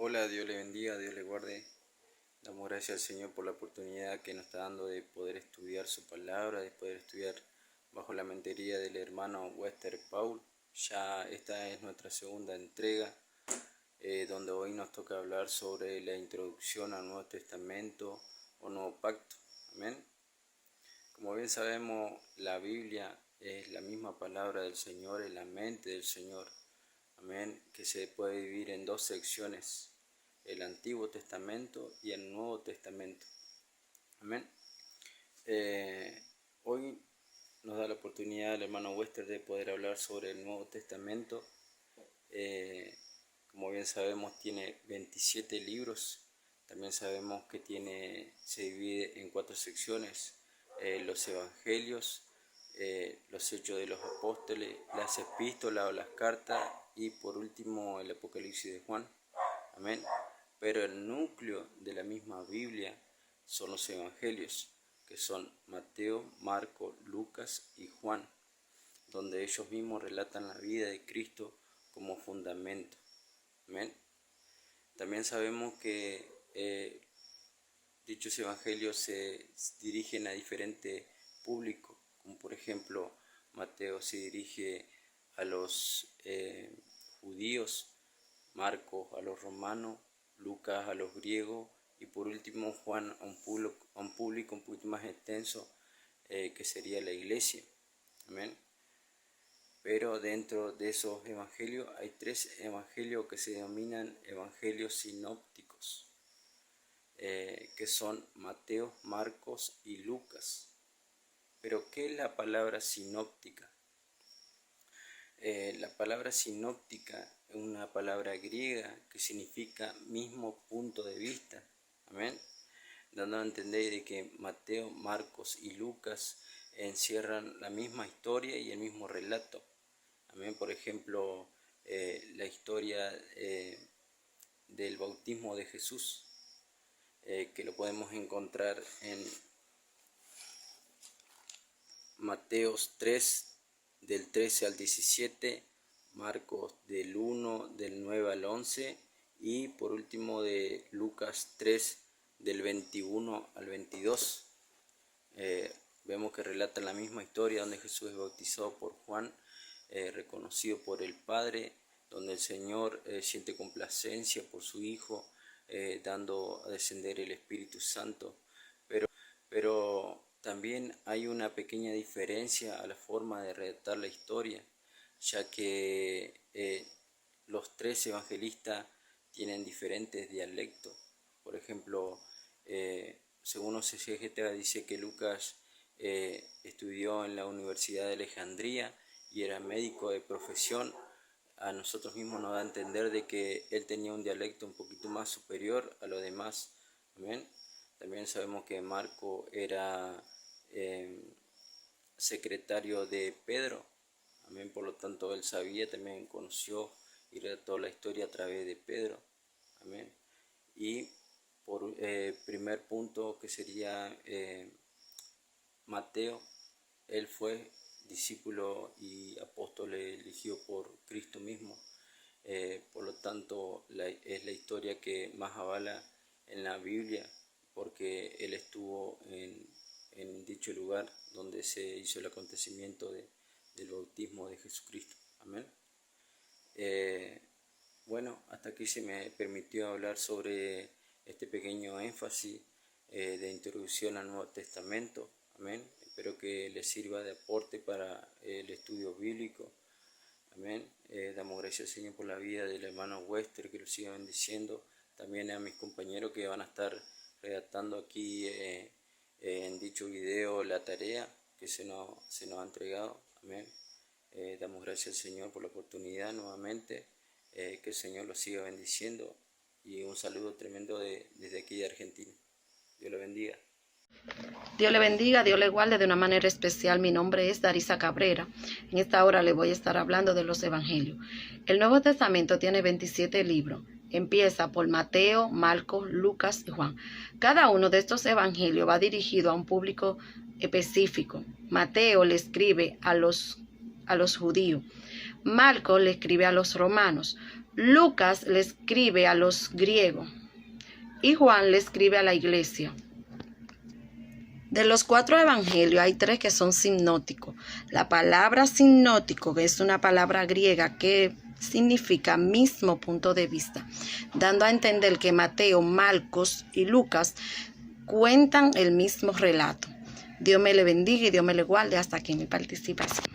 Hola, Dios le bendiga, Dios le guarde. Damos gracias al Señor por la oportunidad que nos está dando de poder estudiar su palabra, de poder estudiar bajo la mentoría del hermano Wester Paul. Ya esta es nuestra segunda entrega, donde hoy nos toca hablar sobre la introducción al Nuevo Testamento o Nuevo Pacto. Amén. Como bien sabemos, la Biblia es la misma palabra del Señor, es la mente del Señor. Amén, que se puede dividir en dos secciones, el Antiguo Testamento y el Nuevo Testamento. Amén. Hoy nos da la oportunidad el hermano Wester de poder hablar sobre el Nuevo Testamento. Como bien sabemos, tiene 27 libros. También sabemos que se divide en 4 secciones: los Evangelios, los Hechos de los Apóstoles, las Epístolas o las Cartas y por último el Apocalipsis de Juan. Amén. Pero el núcleo de la misma Biblia son los Evangelios, que son Mateo, Marcos, Lucas y Juan, donde ellos mismos relatan la vida de Cristo como fundamento. Amén. También sabemos que dichos evangelios se dirigen a diferentes públicos, como por ejemplo Mateo se dirige a los judíos, Marcos a los romanos, Lucas a los griegos y por último Juan a un público un poquito más extenso, que sería la iglesia. Amén. Pero dentro de esos evangelios hay 3 evangelios que se denominan evangelios sinópticos, que son Mateo, Marcos y Lucas. Pero ¿qué es la palabra sinóptica? La palabra sinóptica es una palabra griega que significa mismo punto de vista. Amén. Dando a entender de que Mateo, Marcos y Lucas encierran la misma historia y el mismo relato. Amén. Por ejemplo, la historia del bautismo de Jesús, que lo podemos encontrar en Mateos 3, del 13 al 17, Marcos del 1, del 9 al 11 y por último de Lucas 3, del 21 al 22. Vemos que relatan la misma historia donde Jesús es bautizado por Juan, reconocido por el Padre, donde el Señor siente complacencia por su Hijo, dando a descender el Espíritu Santo. Pero también hay una pequeña diferencia a la forma de redactar la historia, ya que los 3 evangelistas tienen diferentes dialectos. Por ejemplo, según los exégetas dice que Lucas estudió en la Universidad de Alejandría y era médico de profesión. A nosotros mismos nos da a entender de que él tenía un dialecto un poquito más superior a los demás. Amén. También sabemos que Marco era secretario de Pedro. Amén. Por lo tanto, él sabía, también conoció y relató la historia a través de Pedro. Amén. Y por primer punto, que sería Mateo, él fue discípulo y apóstol elegido por Cristo mismo. Por lo tanto, es la historia que más avala en la Biblia, porque él estuvo en dicho lugar donde se hizo el acontecimiento del bautismo de Jesucristo. Amén. Bueno, hasta aquí se me permitió hablar sobre este pequeño énfasis de introducción al Nuevo Testamento. Amén. Espero que les sirva de aporte para el estudio bíblico. Amén. Damos gracias al Señor por la vida del hermano Wester, que lo siga bendiciendo. También a mis compañeros que van a estar redactando aquí en dicho video la tarea que se nos ha entregado. Amén. Damos gracias al Señor por la oportunidad nuevamente. Que el Señor los siga bendiciendo. Y un saludo tremendo desde aquí de Argentina. Dios lo bendiga. Dios le bendiga, Dios le guarde de una manera especial. Mi nombre es Darisa Cabrera. En esta hora le voy a estar hablando de los evangelios. El Nuevo Testamento tiene 27 libros. Empieza por Mateo, Marcos, Lucas y Juan. Cada uno de estos evangelios va dirigido a un público específico. Mateo le escribe a los judíos. Marcos le escribe a los romanos. Lucas le escribe a los griegos y Juan le escribe a la iglesia. De los 4 evangelios hay 3 que son sinópticos. La palabra sinóptico, que es una palabra griega que significa mismo punto de vista, dando a entender que Mateo, Marcos y Lucas cuentan el mismo relato. Dios me le bendiga y Dios me le guarde. Hasta aquí mi participación.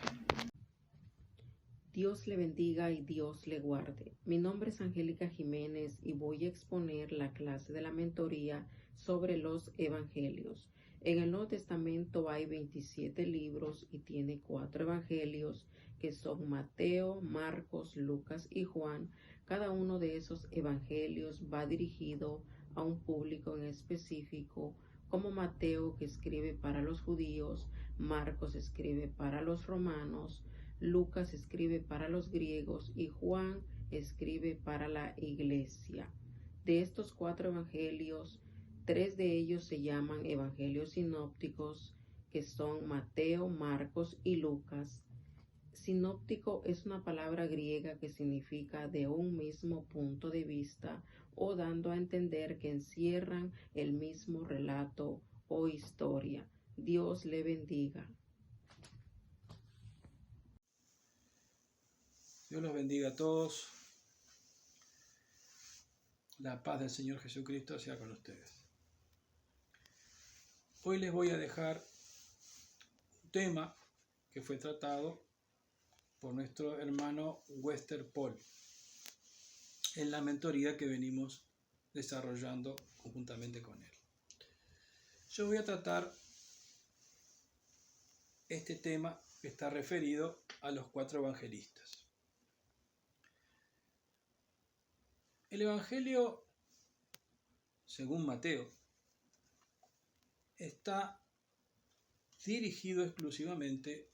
Dios le bendiga y Dios le guarde. Mi nombre es Angélica Jiménez y voy a exponer la clase de la mentoría sobre los evangelios. En el Nuevo Testamento hay 27 libros y tiene 4 evangelios que son Mateo, Marcos, Lucas y Juan. Cada uno de esos evangelios va dirigido a un público en específico, como Mateo, que escribe para los judíos, Marcos escribe para los romanos, Lucas escribe para los griegos y Juan escribe para la iglesia. De estos 4 evangelios, 3 de ellos se llaman evangelios sinópticos, que son Mateo, Marcos y Lucas. Sinóptico es una palabra griega que significa de un mismo punto de vista o dando a entender que encierran el mismo relato o historia. Dios le bendiga. Dios los bendiga a todos. La paz del Señor Jesucristo sea con ustedes. Hoy les voy a dejar un tema que fue tratado por nuestro hermano Wester Paul en la mentoría que venimos desarrollando conjuntamente con él. Yo voy a tratar este tema que está referido a los 4 evangelistas. El Evangelio, según Mateo, está dirigido exclusivamente,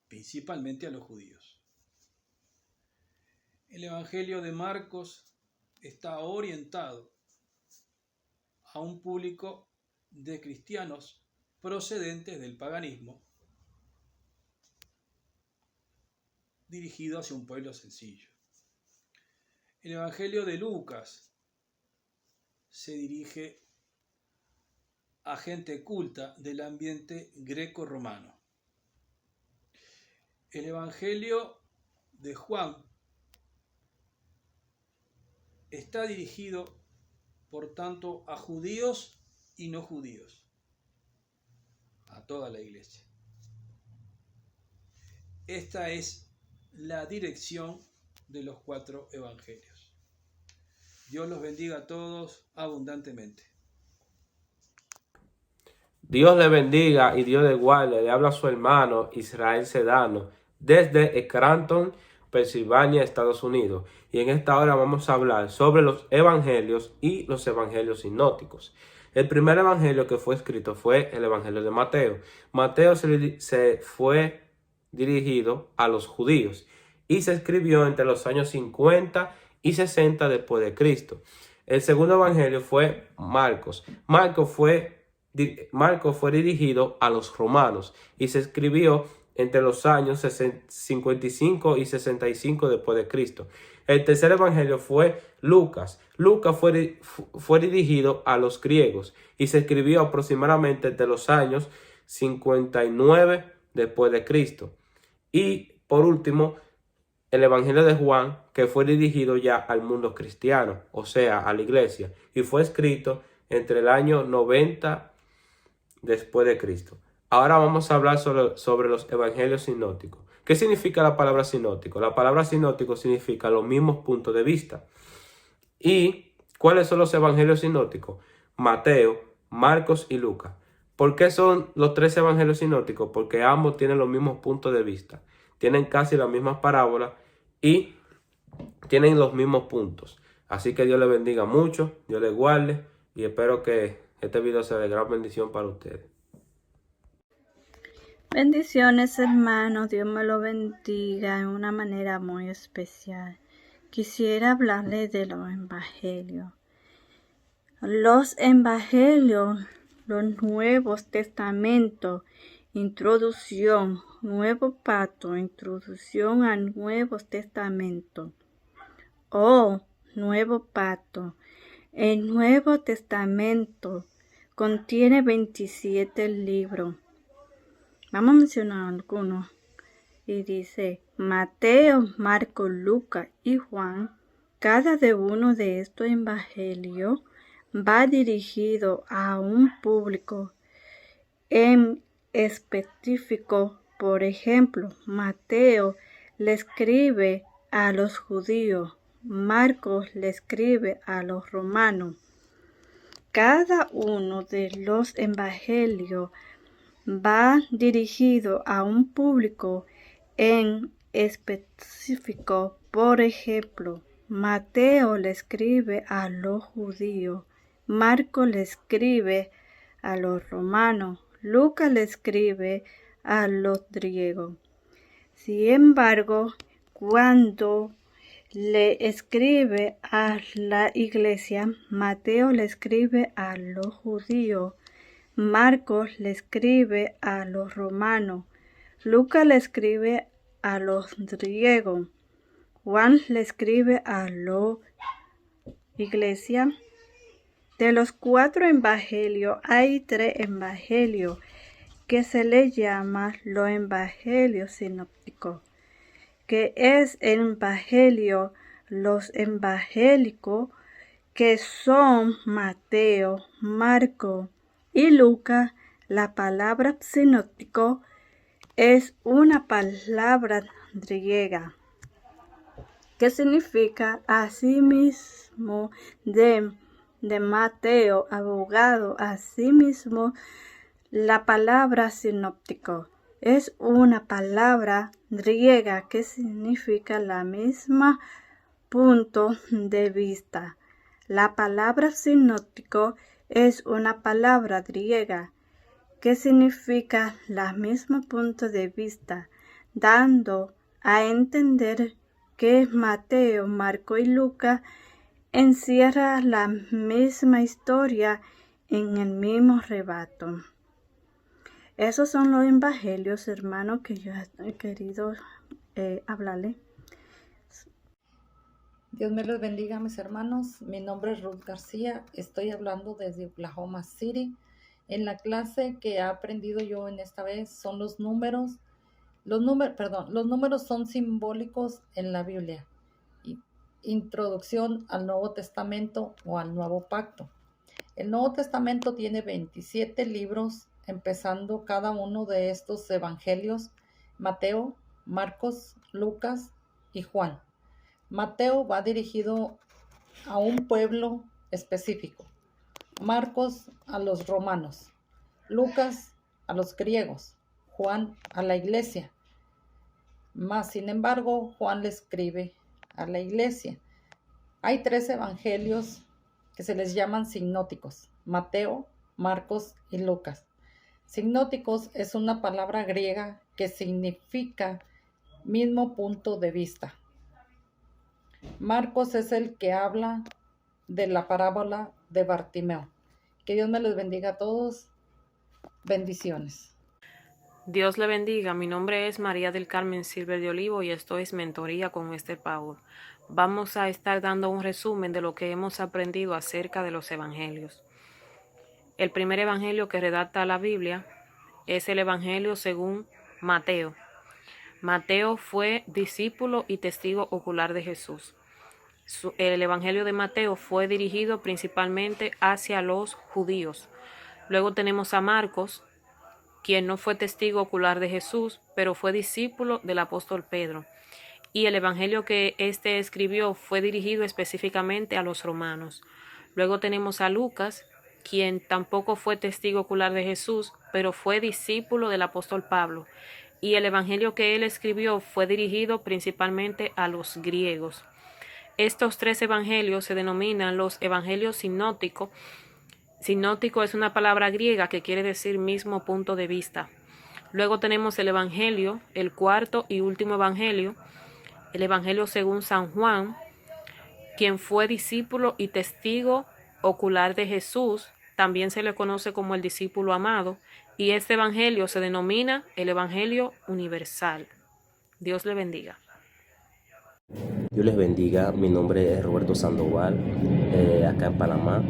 principalmente a los judíos. El Evangelio de Marcos está orientado a un público de cristianos procedentes del paganismo, dirigido hacia un pueblo sencillo. El Evangelio de Lucas se dirige a gente culta del ambiente greco-romano. El Evangelio de Juan está dirigido, por tanto, a judíos y no judíos, a toda la iglesia. Esta es la dirección de los 4 evangelios. Dios los bendiga a todos abundantemente. Dios le bendiga y Dios le guarde. Le habla a su hermano Israel Sedano desde Scranton, Pensilvania, Estados Unidos. Y en esta hora vamos a hablar sobre los evangelios y los evangelios sinópticos. El primer evangelio que fue escrito fue el evangelio de Mateo. Mateo se fue dirigido a los judíos y se escribió entre los años 50 y 60 después de Cristo. El segundo evangelio fue Marcos. Marcos fue dirigido a los romanos y se escribió entre los años 55 y 65 después de Cristo. El tercer evangelio fue Lucas. Lucas fue dirigido a los griegos y se escribió aproximadamente entre los años 59 después de Cristo. Y por último, el evangelio de Juan, que fue dirigido ya al mundo cristiano, o sea, a la iglesia, y fue escrito entre el año 90 después de Cristo. Ahora vamos a hablar sobre los evangelios sinópticos. ¿Qué significa la palabra sinóptico? La palabra sinóptico significa los mismos puntos de vista. ¿Y cuáles son los evangelios sinópticos? Mateo, Marcos y Lucas. ¿Por qué son los 3 evangelios sinópticos? Porque ambos tienen los mismos puntos de vista. Tienen casi las mismas parábolas y tienen los mismos puntos. Así que Dios les bendiga mucho, Dios les guarde y espero que este video sea de gran bendición para ustedes. Bendiciones, hermanos. Dios me lo bendiga en una manera muy especial. Quisiera hablarles de los evangelios. Los evangelios, los Nuevos Testamentos, Introducción, Nuevo Pacto, Introducción al Nuevo Testamento. Nuevo Pacto. El Nuevo Testamento contiene 27 libros. Vamos a mencionar algunos. Y dice Mateo, Marcos, Lucas y Juan. Cada de uno de estos evangelios va dirigido a un público en específico. Por ejemplo, Mateo le escribe a los judíos, Marcos le escribe a los romanos. Cada uno de los evangelios va dirigido a un público en específico. Por ejemplo, Mateo le escribe a los judíos, Marcos le escribe a los romanos, Lucas le escribe a los griegos. Sin embargo, cuando le escribe a la iglesia, Mateo le escribe a los judíos, Marcos le escribe a los romanos, Lucas le escribe a los griegos, Juan le escribe a la iglesia. De los 4 evangelios, hay 3 evangelios que se les llama los evangelios sinópticos, que es el evangelio, los evangélicos, que son Mateo, Marcos y Lucas. La palabra sinóptico es una palabra griega que significa asimismo de Mateo, abogado. Asimismo, la palabra sinóptico es una palabra griega que significa la misma punto de vista. La palabra sinóptico es una palabra griega que significa la misma punto de vista, dando a entender que Mateo, Marcos y Lucas encierra la misma historia en el mismo relato. Esos son los evangelios, hermanos, que yo he querido hablarle. Dios me los bendiga, mis hermanos. Mi nombre es Ruth García. Estoy hablando desde Oklahoma City. En la clase que he aprendido yo en esta vez son los números. Los números son simbólicos en la Biblia. Introducción al Nuevo Testamento o al Nuevo Pacto. El Nuevo Testamento tiene 27 libros, empezando cada uno de estos evangelios: Mateo, Marcos, Lucas y Juan. Mateo va dirigido a un pueblo específico, Marcos a los romanos, Lucas a los griegos, Juan a la iglesia. Mas, sin embargo, Juan le escribe a la iglesia. Hay 3 evangelios que se les llaman sinóticos: Mateo, Marcos y Lucas. Sinóticos es una palabra griega que significa mismo punto de vista. Marcos es el que habla de la parábola de Bartimeo. Que Dios me los bendiga a todos. Bendiciones. Dios le bendiga. Mi nombre es María del Carmen Silver de Olivo y esto es Mentoría con Esther Power. Vamos a estar dando un resumen de lo que hemos aprendido acerca de los evangelios. El primer evangelio que redacta la Biblia es el evangelio según Mateo. Mateo fue discípulo y testigo ocular de Jesús. El evangelio de Mateo fue dirigido principalmente hacia los judíos. Luego tenemos a Marcos, quien no fue testigo ocular de Jesús, pero fue discípulo del apóstol Pedro. Y el evangelio que éste escribió fue dirigido específicamente a los romanos. Luego tenemos a Lucas, quien tampoco fue testigo ocular de Jesús, pero fue discípulo del apóstol Pablo. Y el evangelio que él escribió fue dirigido principalmente a los griegos. Estos 3 evangelios se denominan los evangelios sinóticos. Sinótico es una palabra griega que quiere decir mismo punto de vista. Luego tenemos el evangelio, el cuarto y último evangelio, el evangelio según San Juan, quien fue discípulo y testigo ocular de Jesús. También se le conoce como el discípulo amado. y este evangelio se denomina el Evangelio Universal. Dios le bendiga. Dios les bendiga, mi nombre es Roberto Sandoval, acá en Panamá.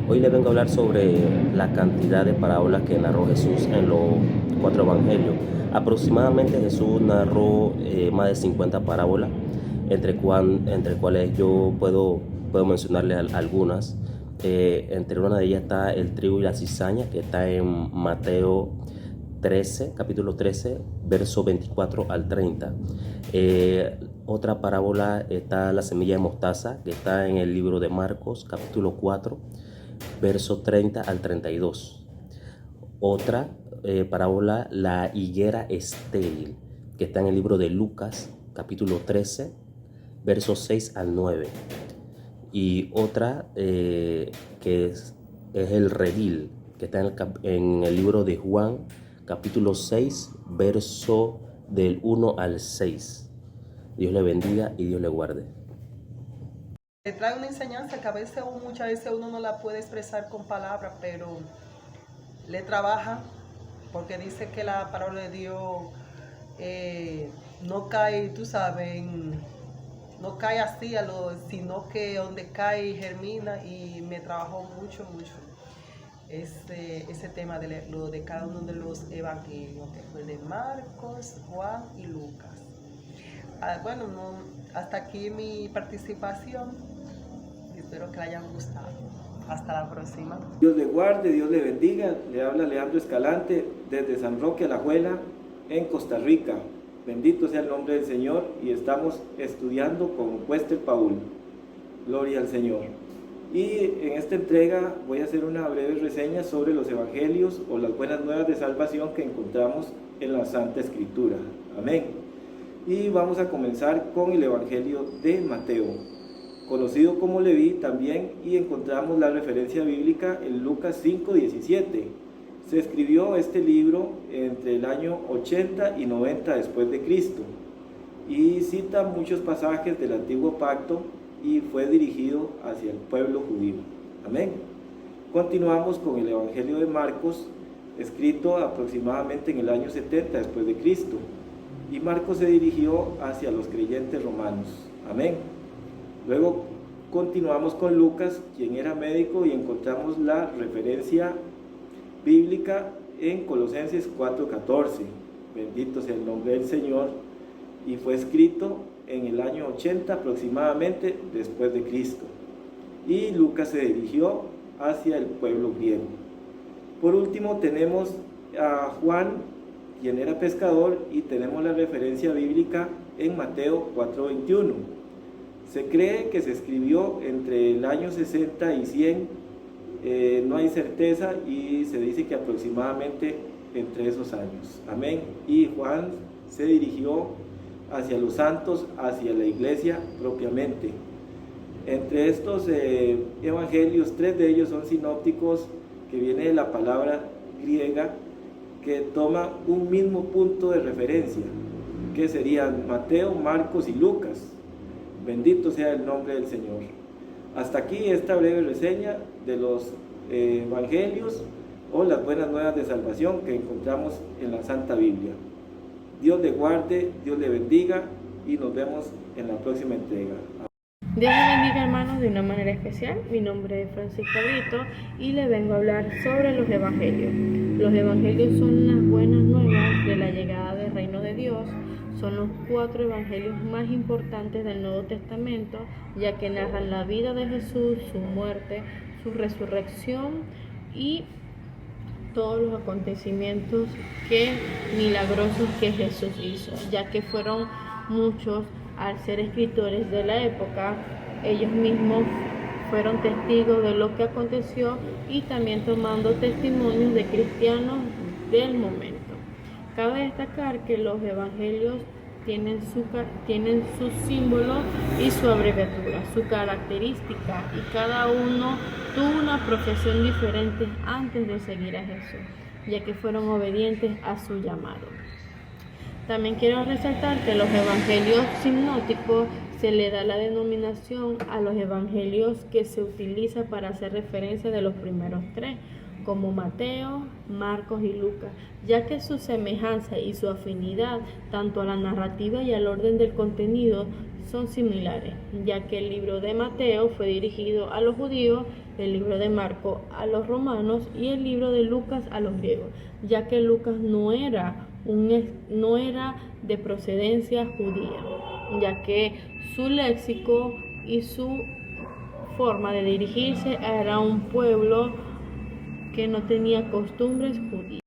Hoy les vengo a hablar sobre la cantidad de parábolas que narró Jesús en los 4 evangelios. Aproximadamente Jesús narró más de 50 parábolas, entre cuales yo puedo mencionarles algunas. Entre una de ellas está el trigo y la cizaña, que está en Mateo 13, capítulo 13, verso 24 al 30. Otra parábola está la semilla de mostaza, que está en el libro de Marcos, capítulo 4, verso 30 al 32. Otra parábola, la higuera estéril, que está en el libro de Lucas, capítulo 13, versos 6 al 9. Y otra que es el redil, que está en el libro de Juan, capítulo 6, verso del 1 al 6. Dios le bendiga y Dios le guarde. Le trae una enseñanza que a veces o muchas veces uno no la puede expresar con palabras, pero le trabaja, porque dice que la palabra de Dios no cae, tú sabes, no cae así, sino que donde cae germina, y me trabajó mucho ese tema de cada uno de los evangelios, que fue de Marcos, Juan y Lucas. Bueno, hasta aquí mi participación, y espero que le hayan gustado. Hasta la próxima. Dios le guarde, Dios le bendiga. Le habla Leandro Escalante desde San Roque Alajuela, en Costa Rica. Bendito sea el nombre del Señor, y estamos estudiando con Wester Paul. Gloria al Señor. Y en esta entrega voy a hacer una breve reseña sobre los evangelios o las buenas nuevas de salvación que encontramos en la Santa Escritura. Amén. Y vamos a comenzar con el evangelio de Mateo, conocido como Leví también, y encontramos la referencia bíblica en Lucas 5:17. Se escribió este libro entre el año 80 y 90 después de Cristo, y cita muchos pasajes del Antiguo Pacto, y fue dirigido hacia el pueblo judío. Amén. Continuamos con el Evangelio de Marcos, escrito aproximadamente en el año 70 después de Cristo, y Marcos se dirigió hacia los creyentes romanos. Amén. Luego continuamos con Lucas, quien era médico, y encontramos la referencia bíblica en Colosenses 4:14. Bendito sea el nombre del Señor, y fue escrito en el año 80 aproximadamente después de Cristo. Y Lucas se dirigió hacia el pueblo griego. Por último tenemos a Juan, quien era pescador, y tenemos la referencia bíblica en Mateo 4:21. Se cree que se escribió entre el año 60 y 100, no hay certeza, y se dice que aproximadamente entre esos años. Amén. Y Juan se dirigió hacia los santos, hacia la iglesia propiamente. Entre estos evangelios, 3 de ellos son sinópticos, que viene de la palabra griega, que toma un mismo punto de referencia, que serían Mateo, Marcos y Lucas. Bendito sea el nombre del Señor. Hasta aquí esta breve reseña de los evangelios o las buenas nuevas de salvación que encontramos en la Santa Biblia. Dios le guarde, Dios le bendiga, y nos vemos en la próxima entrega. Dios le bendiga, hermanos, de una manera especial. Mi nombre es Francisca Brito y le vengo a hablar sobre los evangelios. Los evangelios son las buenas nuevas de la llegada del reino de Dios. Son los 4 evangelios más importantes del Nuevo Testamento, ya que narran la vida de Jesús, su muerte, su resurrección y todos los acontecimientos milagrosos que Jesús hizo, ya que fueron muchos. Al ser escritores de la época, ellos mismos fueron testigos de lo que aconteció, y también tomando testimonios de cristianos del momento. Cabe destacar que los evangelios tienen su símbolo y su abreviatura, su característica, y cada uno tuvo una profesión diferente antes de seguir a Jesús, ya que fueron obedientes a su llamado. También quiero resaltar que los evangelios sinópticos se le da la denominación a los evangelios que se utiliza para hacer referencia de los primeros 3, como Mateo, Marcos y Lucas, ya que su semejanza y su afinidad tanto a la narrativa y al orden del contenido son similares, ya que el libro de Mateo fue dirigido a los judíos, el libro de Marcos a los romanos y el libro de Lucas a los griegos, ya que Lucas no era de procedencia judía, ya que su léxico y su forma de dirigirse era un pueblo que no tenía costumbres judías.